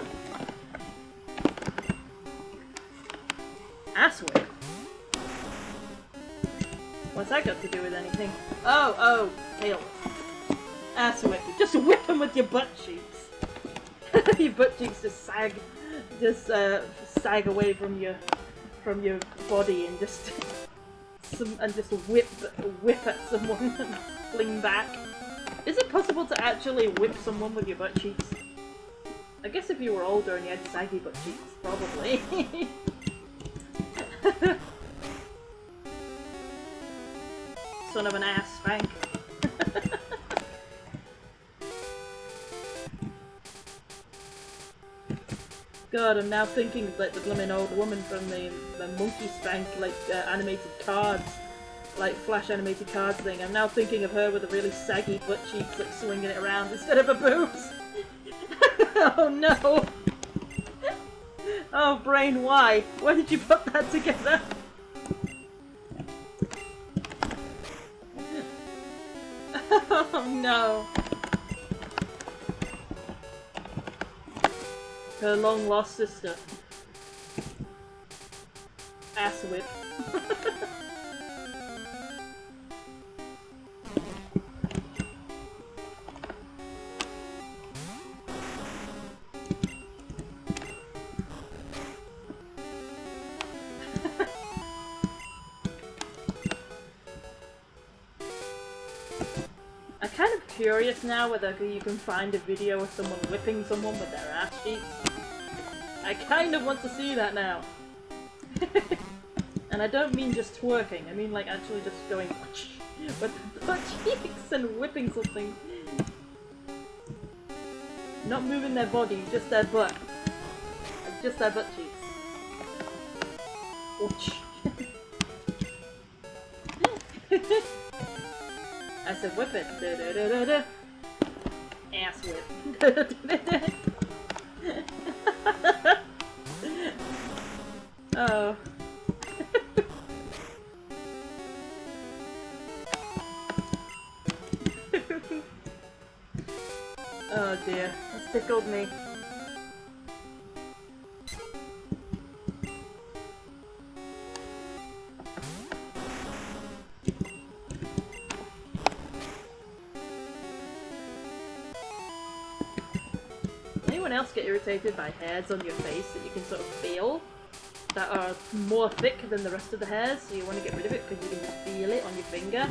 A: Ass whip? What's that got to do with anything? Oh, tail. Ass whip. Just whip them with your butt cheeks. Your butt cheeks just sag away from your body and just whip at someone and fling back. Is it possible to actually whip someone with your butt cheeks? I guess if you were older and you had saggy butt cheeks, probably. Son of an ass spank. God, I'm now thinking of like the blooming old woman from the Monkey Spank, like animated cards, like flash animated cards thing. I'm now thinking of her with a really saggy butt cheeks, like swinging it around instead of her boobs. Oh no! Oh brain, why? Why did you put that together? Oh no! Her long lost sister. Ass whip. I'm kind of curious now whether you can find a video of someone whipping someone with their ass cheeks. I kind of want to see that now. And I don't mean just twerking, I mean like actually just going with the butt cheeks and whipping something. Not moving their body, just their butt. Like just their butt cheeks. Ouch. I said whip it. Da, da, da, da, da. Ass whip. Da, da, da, da. Oh. Oh dear, that's tickled me. Anyone else get irritated by hairs on your face that you can sort of feel? That are more thick than the rest of the hairs, so you want to get rid of it because you can just feel it on your finger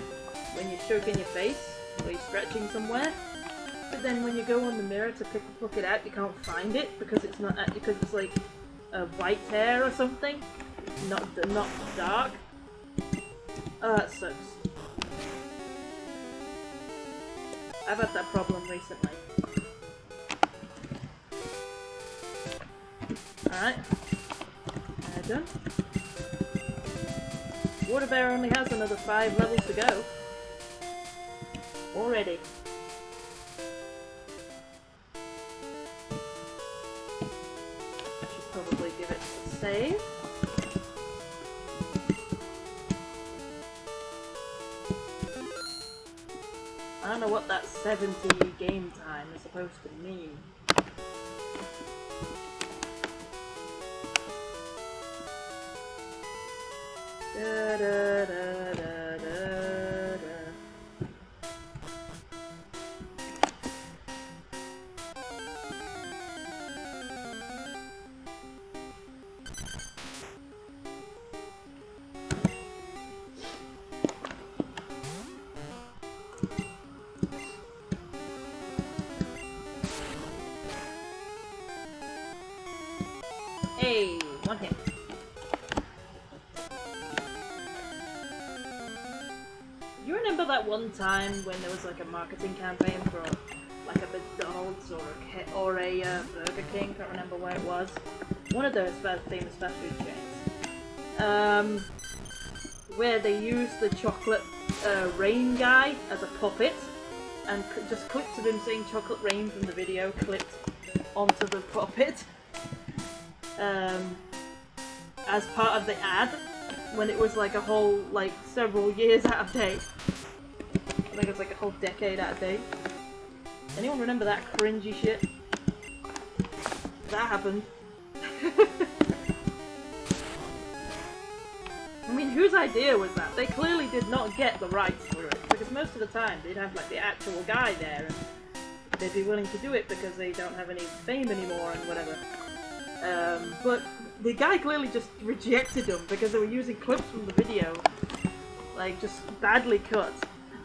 A: when you're stroking your face or you're stretching somewhere. But then when you go on the mirror to pluck it out, you can't find it because it's not because it's like a white hair or something, not dark. Oh, that sucks. I've had that problem recently. Alright. Done. Water Bear only has another 5 levels to go. Already. save. I don't know what that 70 game time is supposed to mean. Da, da, da, da, da, da. Hey, one hit. You remember that one time when there was like a marketing campaign for like a McDonald's or a Burger King? Can't remember where it was. One of those famous fast food chains. Where they used the chocolate rain guy as a puppet, and just clips of him saying "chocolate rain" from the video clipped onto the puppet. As part of the ad, when it was like a whole, like, several years out of date. I think it was like a whole decade out of date. Anyone remember that cringy shit? That happened. I mean, whose idea was that? They clearly did not get the rights for it, because most of the time they'd have like the actual guy there, and they'd be willing to do it because they don't have any fame anymore and whatever. But the guy clearly just rejected them because they were using clips from the video, like just badly cut,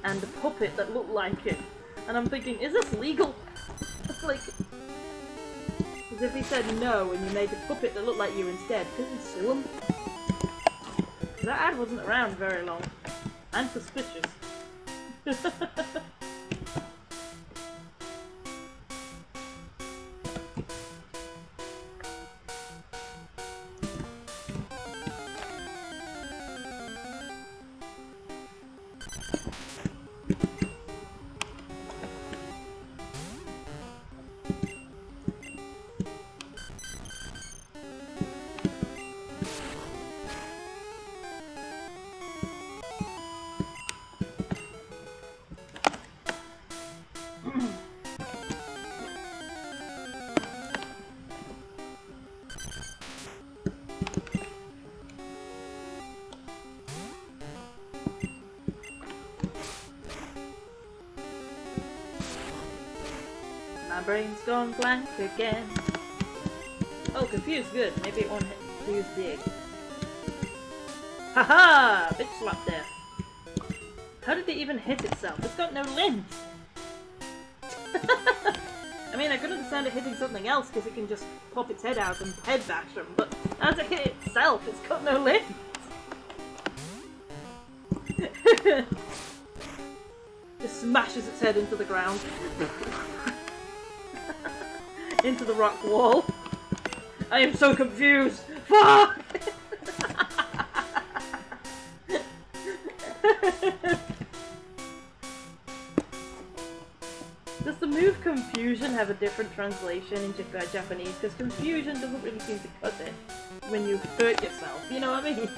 A: and a puppet that looked like it. And I'm thinking, is this legal? It's like, as if he said no and you made a puppet that looked like you instead, couldn't you sue him? That ad wasn't around very long. I'm suspicious. My brain's gone blank again. Oh, confused, good. Maybe it won't use big. Haha! Bitch slap there. How did it even hit itself? It's got no limbs! I mean, I could understand it hitting something else because it can just pop its head out and head bash them, but how does it hit itself? It's got no limbs! Just smashes its head into the ground. Into the rock wall. I am so confused! Fuck! Does the move confusion have a different translation in Japanese? Because confusion doesn't really seem to cut it when you hurt yourself, you know what I mean?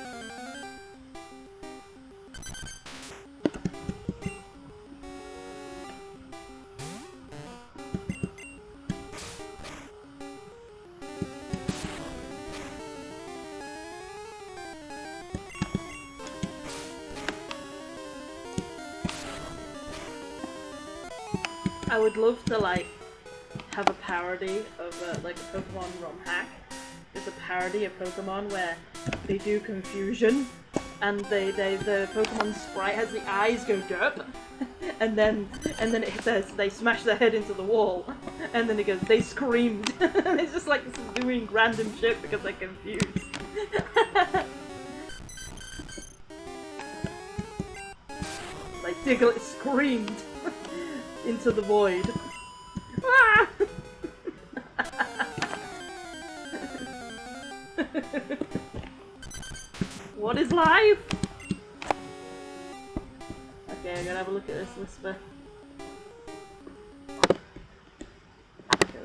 A: I would love to, like, have a parody of, like, a Pokemon ROM hack. There's a parody of Pokemon where they do confusion, and the Pokemon sprite has the eyes go derp, and then it says they smash their head into the wall, and then it goes, they screamed. And it's just like doing random shit because they're confused. Like, Diglett screamed into the void. Ah! What is life? Okay, I'm gonna have a look at this whisper. Okay,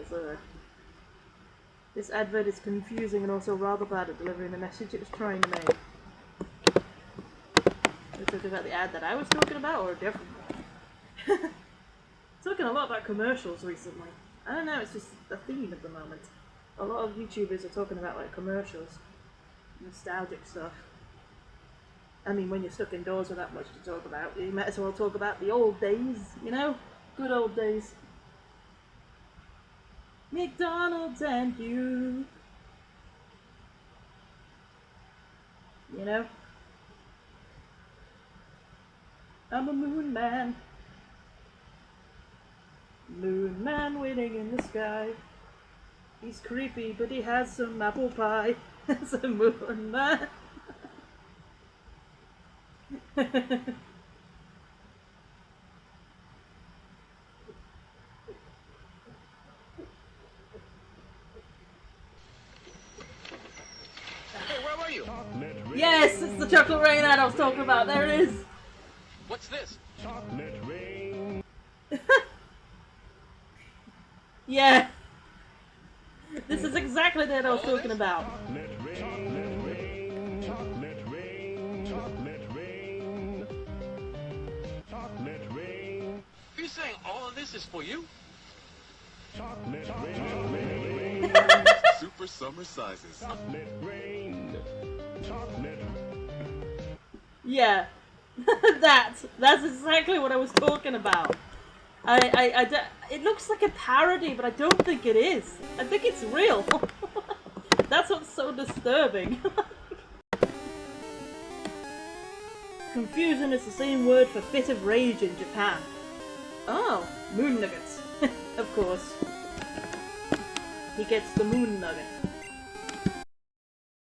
A: This advert is confusing and also rather bad at delivering the message it was trying to make. We're talking about the ad that I was talking about, or a different one? Talking a lot about commercials recently. I don't know, it's just a theme at the moment. A lot of YouTubers are talking about like commercials, nostalgic stuff. I mean, when you're stuck indoors with that much to talk about, you might as well talk about the old days, you know? Good old days. McDonald's and you. You know? I'm a moon man. Moon man waiting in the sky. He's creepy, but he has some apple pie. It's a moon man.
B: Hey, where were you?
A: Yes, it's the chocolate rain ad I was talking about. There it is.
B: What's this?
C: Chocolate rain.
A: Yeah. This is exactly the ad I was talking about.
C: Chocolate rain. Chocolate rain. Chocolate rain. Chocolate rain.
B: Are you saying all of this is for you?
C: Chocolate rain.
B: Super summer sizes.
C: Chocolate rain. Chocolate.
A: Yeah. That's exactly what I was talking about. It looks like a parody, but I don't think it is. I think it's real. That's what's so disturbing. Confusion is the same word for fit of rage in Japan. Oh, moon nuggets. Of course. He gets the moon nugget.